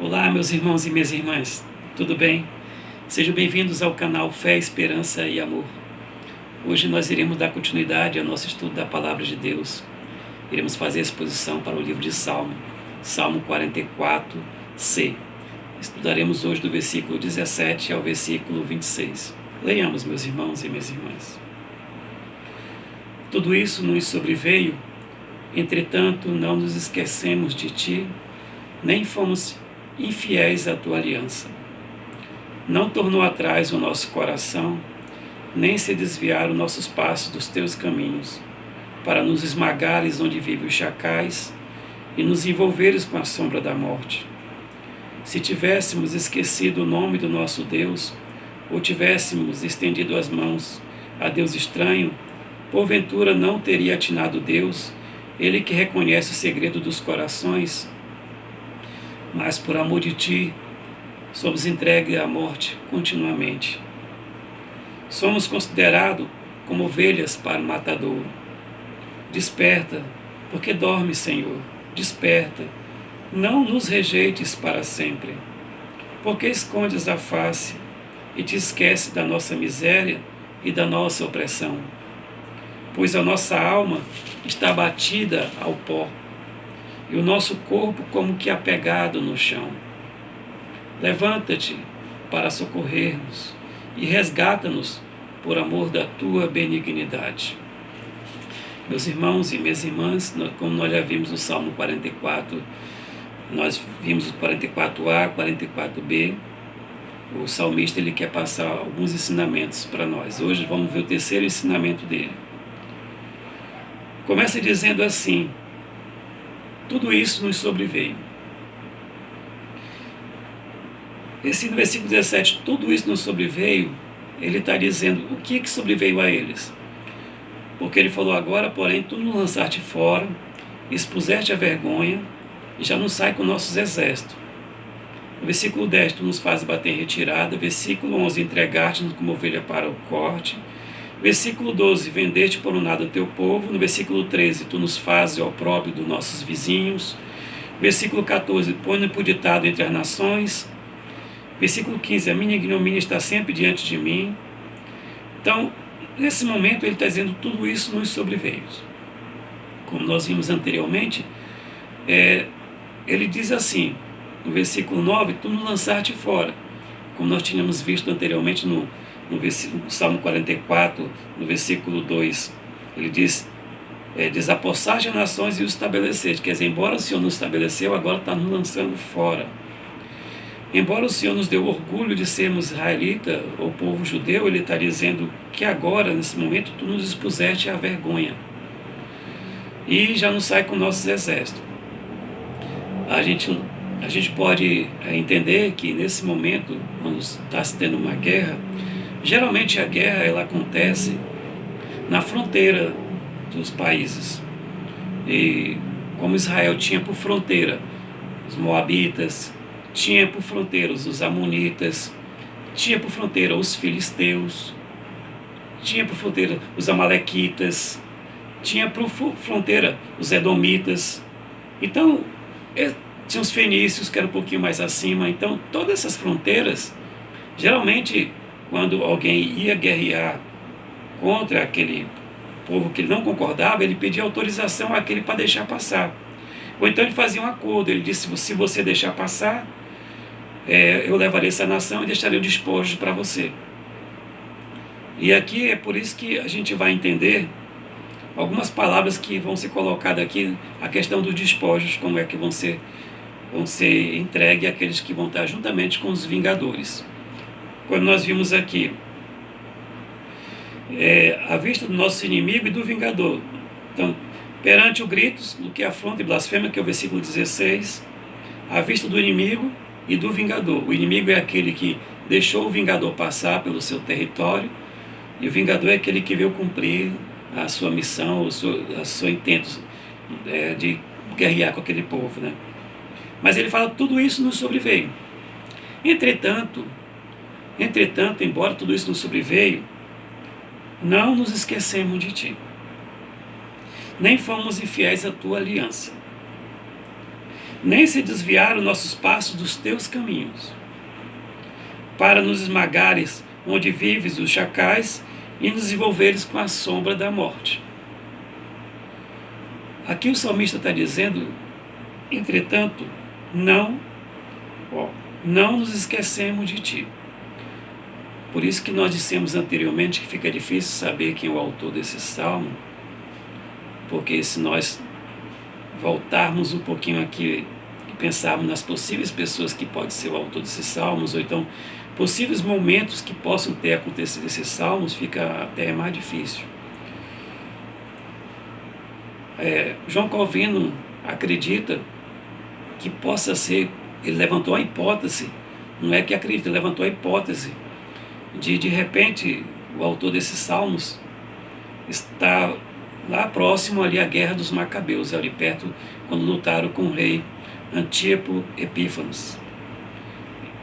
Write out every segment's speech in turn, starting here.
Olá, meus irmãos e minhas irmãs, tudo bem? Sejam bem-vindos ao canal Fé, Esperança e Amor. Hoje nós iremos dar continuidade ao nosso estudo da Palavra de Deus. Iremos fazer a exposição para o livro de Salmo, Salmo 44c. Estudaremos hoje do versículo 17 ao versículo 26. Leiamos, meus irmãos e minhas irmãs. Tudo isso nos sobreveio, entretanto não nos esquecemos de ti, nem fomos infiéis à tua aliança. Não tornou atrás o nosso coração, nem se desviaram nossos passos dos teus caminhos, para nos esmagares onde vivem os chacais e nos envolveres com a sombra da morte. Se tivéssemos esquecido o nome do nosso Deus, ou tivéssemos estendido as mãos a Deus estranho, porventura não teria atinado Deus, Ele que reconhece o segredo dos corações? Mas por amor de ti, somos entregues à morte continuamente. Somos considerados como ovelhas para o matadouro. Desperta, porque dormes, Senhor, desperta. Não nos rejeites para sempre. Porque escondes a face e te esqueces da nossa miséria e da nossa opressão. Pois a nossa alma está batida ao pó, e o nosso corpo como que apegado no chão. Levanta-te para socorrer-nos e resgata-nos por amor da tua benignidade. Meus irmãos e minhas irmãs, como nós já vimos no Salmo 44, nós vimos o 44a, 44b, o salmista ele quer passar alguns ensinamentos para nós. Hoje vamos ver o terceiro ensinamento dele. Começa dizendo assim: tudo isso nos sobreveio. Esse no versículo 17, tudo isso nos sobreveio, ele está dizendo o que sobreveio a eles. Porque ele falou agora, porém, tu nos lançaste fora, expuseste a vergonha, e já não sai com nossos exércitos. No versículo 10, tu nos fazes bater em retirada. Versículo 11, entregaste-nos como ovelha para o corte. Versículo 12, vendeste por um nada o teu povo. No versículo 13, tu nos fazes o opróbrio dos nossos vizinhos. Versículo 14, põe-nos por ditado entre as nações. Versículo 15, a minha ignomínia está sempre diante de mim. Então, nesse momento, ele está dizendo tudo isso nos sobreveio. Como nós vimos anteriormente, ele diz assim, no versículo 9, tu nos lançaste fora. Como nós tínhamos visto anteriormente no Salmo 44, no versículo 2, ele diz, desapossaste as nações e os estabeleceste. Quer dizer, embora o Senhor nos estabeleceu, agora está nos lançando fora. Embora o Senhor nos deu orgulho de sermos israelita, ou povo judeu, ele está dizendo que agora, nesse momento, tu nos expuseste à vergonha. E já não sai com nossos exércitos. A gente pode entender que nesse momento, quando está se tendo uma guerra, geralmente a guerra ela acontece na fronteira dos países. E como Israel tinha por fronteira os moabitas, tinha por fronteira os amonitas, tinha por fronteira os filisteus, tinha por fronteira os amalequitas, tinha por fronteira os edomitas. Então, tinha os fenícios que eram um pouquinho mais acima. Então, todas essas fronteiras, geralmente, quando alguém ia guerrear contra aquele povo que ele não concordava, ele pedia autorização àquele para deixar passar. Ou então ele fazia um acordo, ele disse, se você deixar passar, eu levarei essa nação e deixarei o despojo para você. E aqui é por isso que a gente vai entender algumas palavras que vão ser colocadas aqui, a questão dos despojos, como é que vão ser entregues àqueles que vão estar juntamente com os vingadores. Quando nós vimos aqui, à vista do nosso inimigo e do vingador. Então, perante o grito, do que afronta e blasfema, que é o versículo 16, à vista do inimigo e do vingador. O inimigo é aquele que deixou o vingador passar pelo seu território, e o vingador é aquele que veio cumprir a sua missão, o seu intento de guerrear com aquele povo, né? Mas ele fala, tudo isso nos sobreveio. Entretanto, embora tudo isso nos sobreveio, não nos esquecemos de ti, nem fomos infiéis à tua aliança. nem se desviaram nossos passos dos teus caminhos, para nos esmagares onde vives os chacais e nos envolveres com a sombra da morte. Aqui o salmista está dizendo, entretanto, não nos esquecemos de ti. Por isso que nós dissemos anteriormente que fica difícil saber quem é o autor desse salmo, porque se nós voltarmos um pouquinho aqui e pensarmos nas possíveis pessoas que podem ser o autor desses salmos, ou então possíveis momentos que possam ter acontecido esses salmos, fica até mais difícil. João Calvino acredita que possa ser, ele levantou a hipótese, não é que acredita, ele levantou a hipótese de repente, o autor desses salmos está lá próximo ali à Guerra dos Macabeus, ali perto, quando lutaram com o rei Antíoco Epífanes.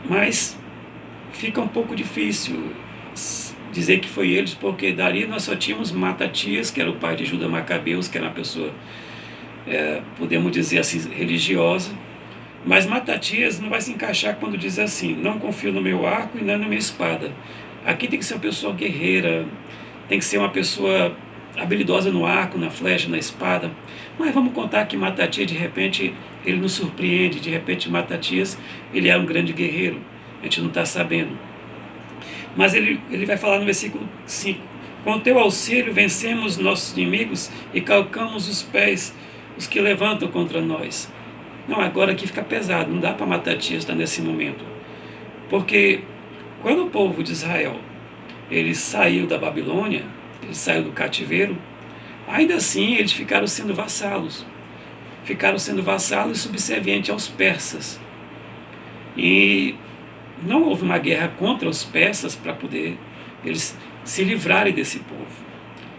Mas fica um pouco difícil dizer que foi eles, porque dali nós só tínhamos Matatias, que era o pai de Judá Macabeus, que era uma pessoa, podemos dizer assim, religiosa. Mas Matatias não vai se encaixar quando diz assim, não confio no meu arco e nem na minha espada. Aqui tem que ser uma pessoa guerreira, tem que ser uma pessoa habilidosa no arco, na flecha, na espada. Mas vamos contar que Matatias, de repente, ele nos surpreende, de repente Matatias, ele era um grande guerreiro, a gente não está sabendo. Mas ele vai falar no versículo 5, com teu auxílio vencemos nossos inimigos e calcamos os pés, os que levantam contra nós. Não, agora aqui fica pesado, não dá para Matatias estar nesse momento. Porque quando o povo de Israel, ele saiu da Babilônia, ele saiu do cativeiro, ainda assim eles ficaram sendo vassalos. Ficaram sendo vassalos e subservientes aos persas. E não houve uma guerra contra os persas para poder eles se livrarem desse povo.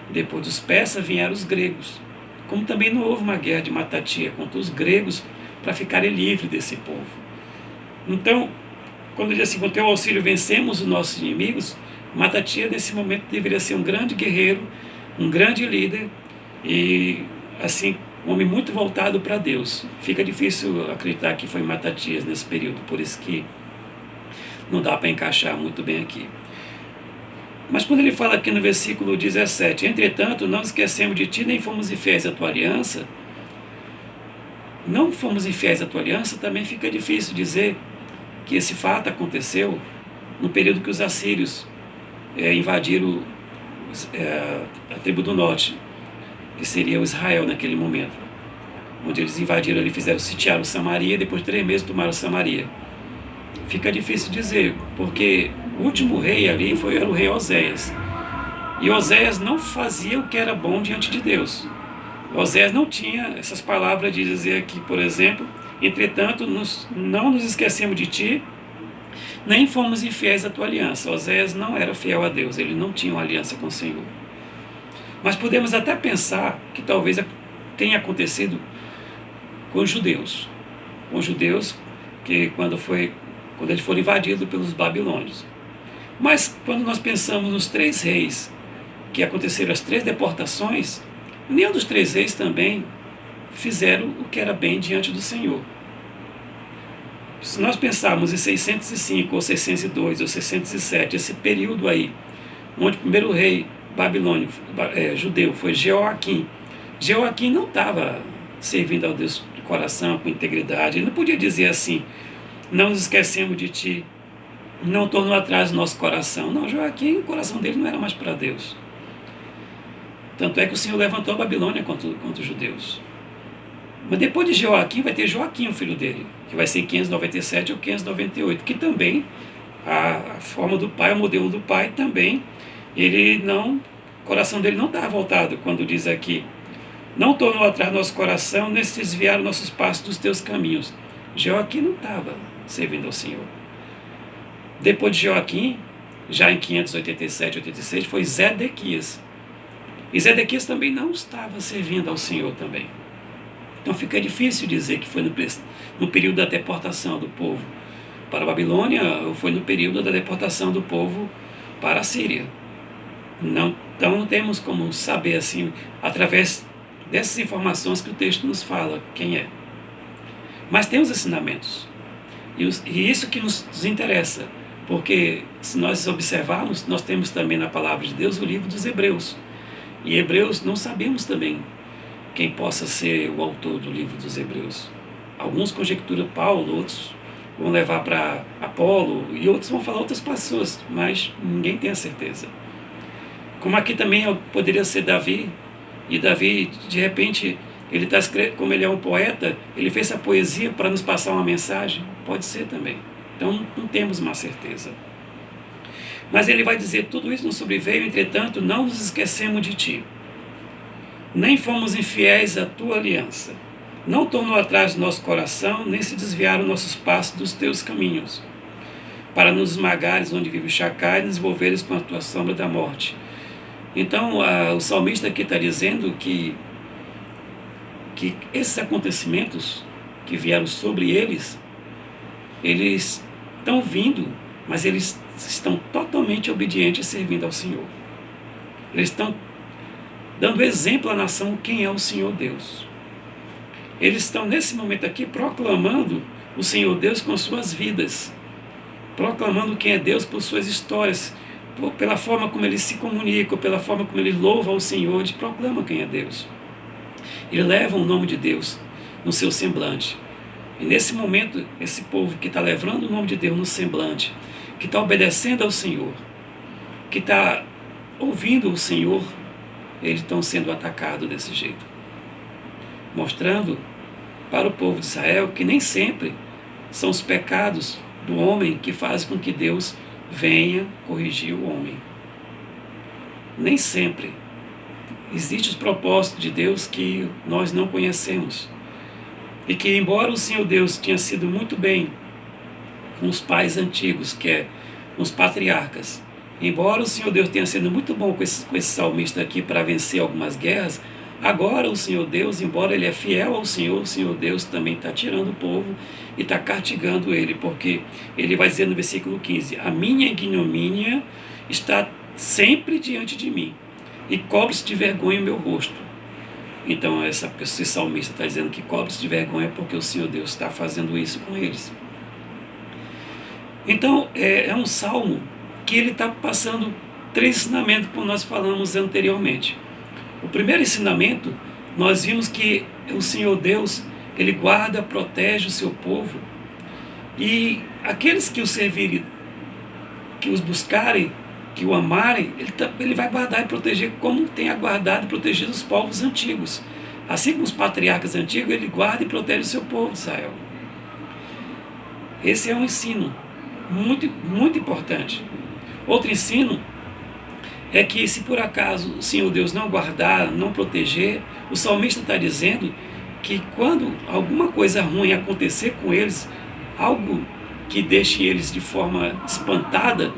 Depois dos persas vieram os gregos. Como também não houve uma guerra de Matatias contra os gregos para ficarem livres desse povo. Então, quando diz assim, com teu auxílio vencemos os nossos inimigos, Matatias nesse momento deveria ser um grande guerreiro, um grande líder e, assim, um homem muito voltado para Deus. Fica difícil acreditar que foi Matatias nesse período, por isso que não dá para encaixar muito bem aqui. Mas quando ele fala aqui no versículo 17, entretanto, não esquecemos de ti, nem fomos infiéis à tua aliança, não fomos infiéis à tua aliança, também fica difícil dizer que esse fato aconteceu no período que os assírios invadiram a tribo do norte, que seria o Israel naquele momento, onde eles invadiram ali, sitiaram Samaria, e depois de 3 meses tomaram Samaria. Fica difícil dizer, porque o último rei ali era o rei Oséias, e Oséias não fazia o que era bom diante de Deus. Oséias não tinha essas palavras de dizer aqui, por exemplo, entretanto, não nos esquecemos de ti, nem fomos infiéis à tua aliança. Oséias não era fiel a Deus, ele não tinha uma aliança com o Senhor. Mas podemos até pensar que talvez tenha acontecido com os judeus. Com os judeus, que quando eles foram invadidos pelos babilônios. Mas quando nós pensamos nos 3 reis, que aconteceram as 3 deportações, nenhum dos 3 reis também fizeram o que era bem diante do Senhor. Se nós pensarmos em 605, ou 602, ou 607, esse período aí, onde o primeiro rei babilônico, judeu, foi Jeoaquim. Jeoaquim não estava servindo ao Deus de coração, com integridade. Ele não podia dizer assim, não nos esquecemos de ti, não tornou atrás o nosso coração. Não, Joaquim, o coração dele não era mais para Deus. Tanto é que o Senhor levantou a Babilônia contra os judeus. Mas depois de Joaquim, vai ter Joaquim, o filho dele, que vai ser em 597 ou 598, que também, a forma do pai, o modelo do pai, também, o coração dele não está voltado, quando diz aqui, não tornou atrás nosso coração, nem se desviaram nossos passos dos teus caminhos. Joaquim não estava servindo ao Senhor. Depois de Joaquim, já em 587, 86, foi Zedequias. E Zedequias também não estava servindo ao Senhor também. Então fica difícil dizer que foi no período da deportação do povo para a Babilônia ou foi no período da deportação do povo para a Síria. Então não temos como saber assim, através dessas informações que o texto nos fala quem é. Mas tem os ensinamentos. E isso que nos interessa, porque se nós observarmos, nós temos também na palavra de Deus o livro dos Hebreus. E Hebreus não sabemos também quem possa ser o autor do livro dos Hebreus. Alguns conjecturam Paulo, outros vão levar para Apolo e outros vão falar outras pessoas, mas ninguém tem a certeza. Como aqui também poderia ser Davi, e Davi, de repente, ele está escrevendo, como ele é um poeta, ele fez essa poesia para nos passar uma mensagem, pode ser também. Então não temos uma certeza. Mas ele vai dizer, tudo isso nos sobreveio, entretanto, não nos esquecemos de ti. Nem fomos infiéis à tua aliança. Não tornou atrás do nosso coração, nem se desviaram nossos passos dos teus caminhos, para nos esmagares onde vive o chacal e nos envolveres com a tua sombra da morte. Então, o salmista aqui está dizendo que esses acontecimentos que vieram sobre eles estão vindo, mas eles estão totalmente obedientes e servindo ao Senhor. Eles estão dando exemplo à nação quem é o Senhor Deus. Eles estão nesse momento aqui proclamando o Senhor Deus com suas vidas, proclamando quem é Deus por suas histórias, pela forma como eles se comunicam, pela forma como eles louvam ao Senhor, eles proclamam quem é Deus. Eles levam o nome de Deus no seu semblante. E nesse momento, esse povo que está levando o nome de Deus no semblante, que está obedecendo ao Senhor, que está ouvindo o Senhor, eles estão sendo atacados desse jeito, mostrando para o povo de Israel que nem sempre são os pecados do homem que fazem com que Deus venha corrigir o homem. Nem sempre. Existem os propósitos de Deus que nós não conhecemos. E que, embora o Senhor Deus tenha sido muito bem com os pais antigos, que é os patriarcas, embora o Senhor Deus tenha sido muito bom com esse salmista aqui para vencer algumas guerras, agora o Senhor Deus, embora ele é fiel ao Senhor, o Senhor Deus também está tirando o povo e está castigando ele, porque ele vai dizer no versículo 15, a minha ignomínia está sempre diante de mim, e cobre-se de vergonha o meu rosto. Então esse salmista está dizendo que cobre-se de vergonha porque o Senhor Deus está fazendo isso com eles. Então é um salmo que ele está passando 3 ensinamentos, como nós falamos anteriormente. O primeiro ensinamento, nós vimos que o Senhor Deus, ele guarda, protege o seu povo, e aqueles que o servirem, que os buscarem, que o amarem, ele vai guardar e proteger como tem aguardado e protegido os povos antigos. Assim como os patriarcas antigos, ele guarda e protege o seu povo de Israel. Esse é um ensino muito, muito importante. Outro ensino é que, se por acaso o Senhor Deus não guardar, não proteger, o salmista está dizendo que quando alguma coisa ruim acontecer com eles, algo que deixe eles de forma espantada,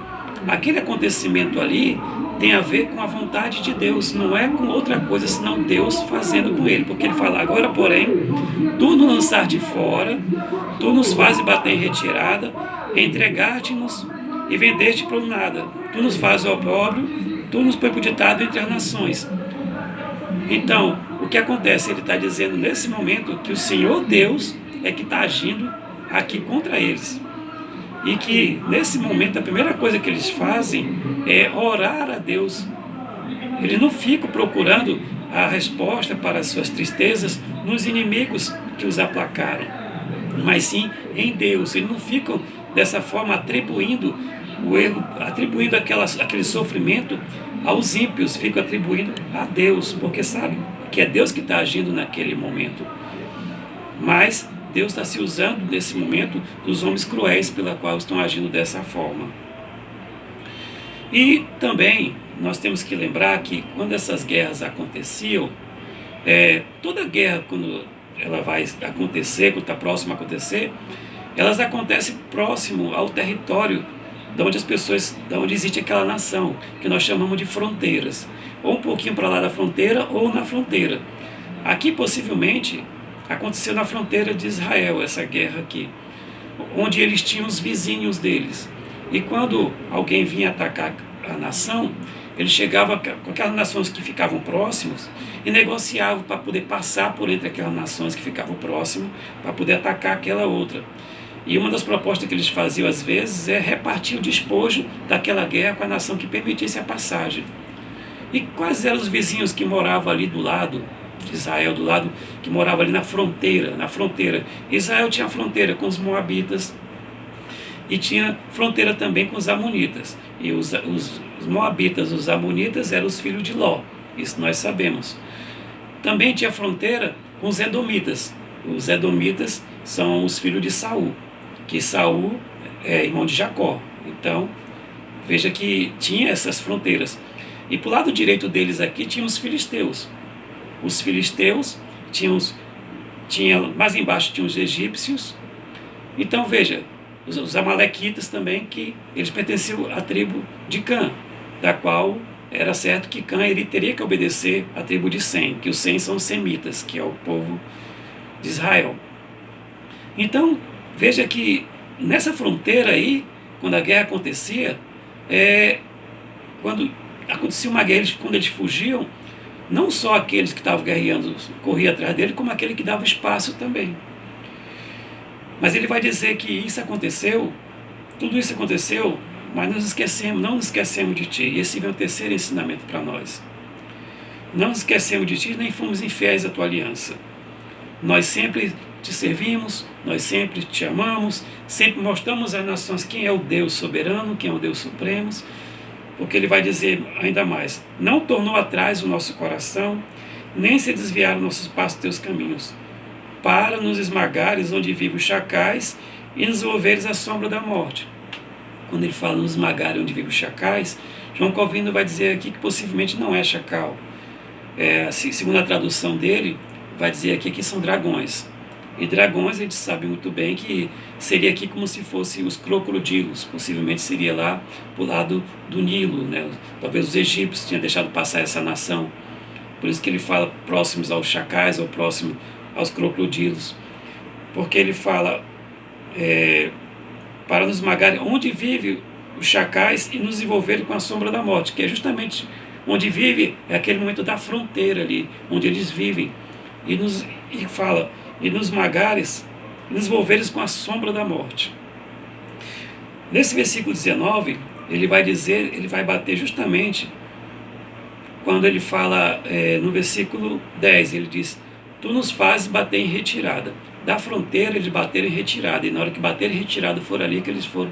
aquele acontecimento ali tem a ver com a vontade de Deus, não é com outra coisa senão Deus fazendo com ele, porque ele fala, agora porém, tu nos lançaste fora, tu nos fazes bater em retirada, entregaste-nos e vendeste por nada, tu nos fazes opróbrio, tu nos põe por ditado entre as nações. Então, o que acontece? Ele está dizendo nesse momento que o Senhor Deus é que está agindo aqui contra eles. E que nesse momento a primeira coisa que eles fazem é orar a Deus. Eles não ficam procurando a resposta para as suas tristezas nos inimigos que os aplacaram, mas sim em Deus. Eles não ficam dessa forma atribuindo o erro, atribuindo aquele sofrimento aos ímpios, ficam atribuindo a Deus, porque sabe que é Deus que está agindo naquele momento. Mas Deus está se usando nesse momento dos homens cruéis pela qual estão agindo dessa forma. E também nós temos que lembrar que quando essas guerras aconteciam, toda guerra, quando ela vai acontecer, quando está próximo a acontecer, elas acontecem próximo ao território de onde existe aquela nação, que nós chamamos de fronteiras, ou um pouquinho para lá da fronteira ou na fronteira. Aqui possivelmente aconteceu na fronteira de Israel, essa guerra aqui, onde eles tinham os vizinhos deles. E quando alguém vinha atacar a nação, Ele chegava com aquelas nações que ficavam próximas e negociava para poder passar por entre aquelas nações que ficavam próximas, para poder atacar aquela outra. E uma das propostas que eles faziam às vezes é repartir o despojo daquela guerra com a nação que permitisse a passagem. E quais eram os vizinhos que moravam ali do lado de Israel, do lado que morava ali na fronteira, Israel tinha fronteira com os moabitas e tinha fronteira também com os amonitas. E os moabitas, os amonitas eram os filhos de Ló, isso nós sabemos. Também tinha fronteira com os edomitas. Os edomitas são os filhos de Saul, que Saul é irmão de Jacó. Então, veja que tinha essas fronteiras. E para o lado direito deles aqui tinha os filisteus. Os filisteus mais embaixo tinham os egípcios. Então veja, os amalequitas também, que eles pertenciam à tribo de Cã, da qual era certo que Cã ele teria que obedecer à tribo de Sem, que os Sem são os semitas, que é o povo de Israel. Então veja que nessa fronteira aí, quando a guerra acontecia, quando acontecia uma guerra, quando eles fugiam, não só aqueles que estavam guerreando corriam atrás dele, como aquele que dava espaço também. Mas ele vai dizer que isso aconteceu, tudo isso aconteceu, mas não nos esquecemos de ti. E esse vem o terceiro ensinamento para nós. Não nos esquecemos de ti, nem fomos infiéis à tua aliança. Nós sempre te servimos, nós sempre te amamos, sempre mostramos às nações quem é o Deus soberano, quem é o Deus supremo. Porque ele vai dizer ainda mais: não tornou atrás o nosso coração, nem se desviaram nossos passos dos teus caminhos, para nos esmagares onde vivem os chacais e nos envolveres à sombra da morte. Quando ele fala nos esmagarem onde vivem os chacais, João Calvino vai dizer aqui que possivelmente não é chacal. Segundo a tradução dele, vai dizer aqui que são dragões. E dragões, a gente sabe muito bem que seria aqui como se fossem os crocodilos, possivelmente seria lá para o lado do Nilo, né? Talvez os egípcios tinham deixado passar essa nação, por isso que ele fala próximos aos chacais ou próximo aos crocodilos, porque ele fala para nos esmagar onde vive os chacais e nos envolver com a sombra da morte, que é justamente onde vive, é aquele momento da fronteira ali, onde eles vivem, e fala, e nos esmagares, e nos envolveres com a sombra da morte. Nesse versículo 19, ele vai bater justamente quando ele fala, no versículo 10, ele diz: tu nos fazes bater em retirada. Da fronteira eles bateram em retirada, e na hora que bateram em retirada foram ali que eles foram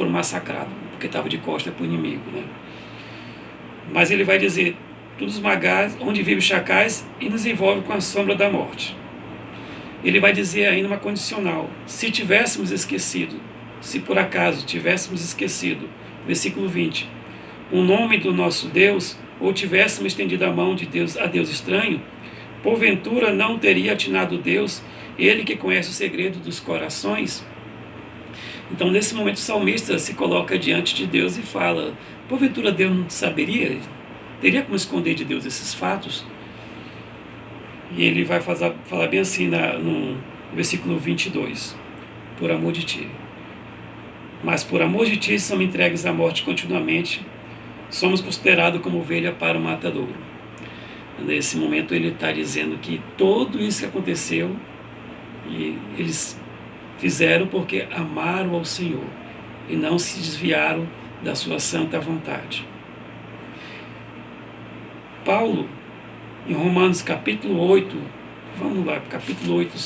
massacrados, porque estava de costa para o inimigo, né? Mas ele vai dizer: tu nos esmagares onde vive os chacais e nos envolve com a sombra da morte. Ele vai dizer ainda uma condicional: se tivéssemos esquecido, se por acaso tivéssemos esquecido, versículo 20, o nome do nosso Deus, ou tivéssemos estendido a mão de Deus a Deus estranho, porventura não teria atinado Deus, ele que conhece o segredo dos corações? Então nesse momento o salmista se coloca diante de Deus e fala: porventura Deus não saberia? Teria como esconder de Deus esses fatos? E ele vai falar bem assim no versículo 22, por amor de ti. Mas por amor de ti somos entregues à morte continuamente, somos considerados como ovelha para o matadouro. Nesse momento ele está dizendo que tudo isso que aconteceu, e eles fizeram porque amaram ao Senhor e não se desviaram da sua santa vontade. Paulo, em Romanos capítulo 8, vamos lá, capítulo 8,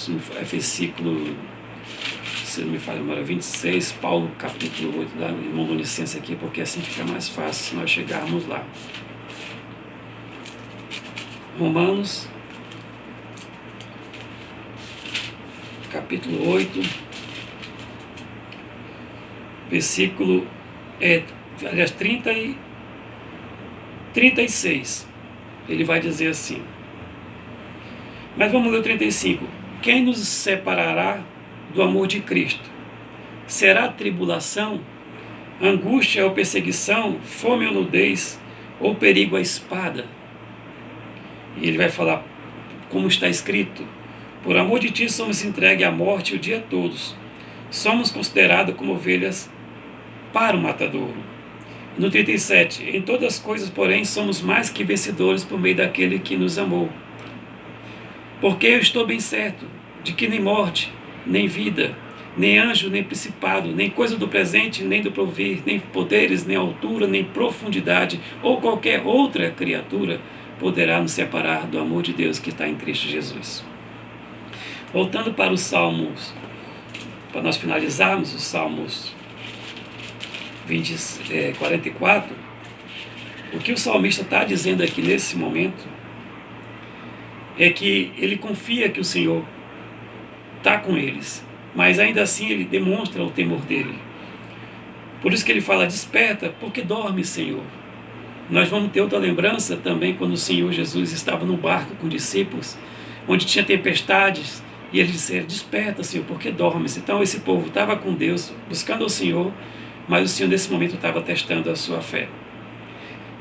versículo, se não me falha a memória, 26, Paulo, capítulo 8, dá irmão, dá licença aqui, porque assim fica mais fácil se nós chegarmos lá. Romanos, capítulo 8, versículo, 36. Ele vai dizer assim, mas vamos ler o 35. Quem nos separará do amor de Cristo? Será tribulação, angústia ou perseguição, fome ou nudez, ou perigo à espada? E ele vai falar, como está escrito: por amor de ti somos entregues à morte o dia todos, somos considerados como ovelhas para o matadouro. No 37, em todas as coisas, porém, somos mais que vencedores por meio daquele que nos amou. Porque eu estou bem certo de que nem morte, nem vida, nem anjo, nem principado, nem coisa do presente, nem do porvir, nem poderes, nem altura, nem profundidade, ou qualquer outra criatura poderá nos separar do amor de Deus que está em Cristo Jesus. Voltando para os Salmos, para nós finalizarmos os Salmos 44, o que o salmista está dizendo aqui nesse momento é que ele confia que o Senhor está com eles, mas ainda assim ele demonstra o temor dele. Por isso que ele fala: desperta, porque dorme, Senhor. Nós vamos ter outra lembrança também quando o Senhor Jesus estava no barco com discípulos, onde tinha tempestades, e eles disseram: desperta, Senhor, porque dormes. Então esse povo estava com Deus, buscando o Senhor, mas o Senhor nesse momento estava testando a sua fé.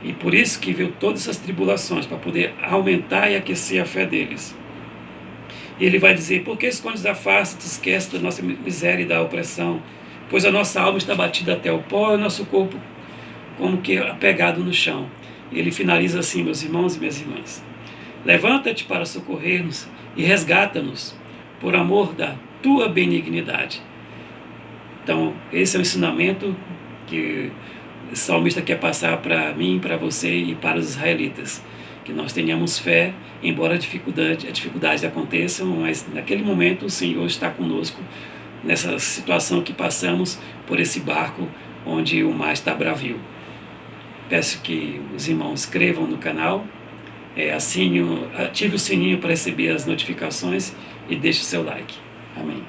E por isso que veio todas essas tribulações, para poder aumentar e aquecer a fé deles. E ele vai dizer: por que escondes a face, te esqueces da nossa miséria e da opressão? Pois a nossa alma está batida até o pó e o nosso corpo como que apegado no chão. E ele finaliza assim: meus irmãos e minhas irmãs, levanta-te para socorrer-nos e resgata-nos, por amor da tua benignidade. Então, esse é o ensinamento que o salmista quer passar para mim, para você e para os israelitas. Que nós tenhamos fé, embora as dificuldades aconteçam, mas naquele momento o Senhor está conosco, nessa situação que passamos por esse barco onde o mar está bravio. Peço que os irmãos se inscrevam no canal, ative o sininho para receber as notificações e deixe o seu like. Amém.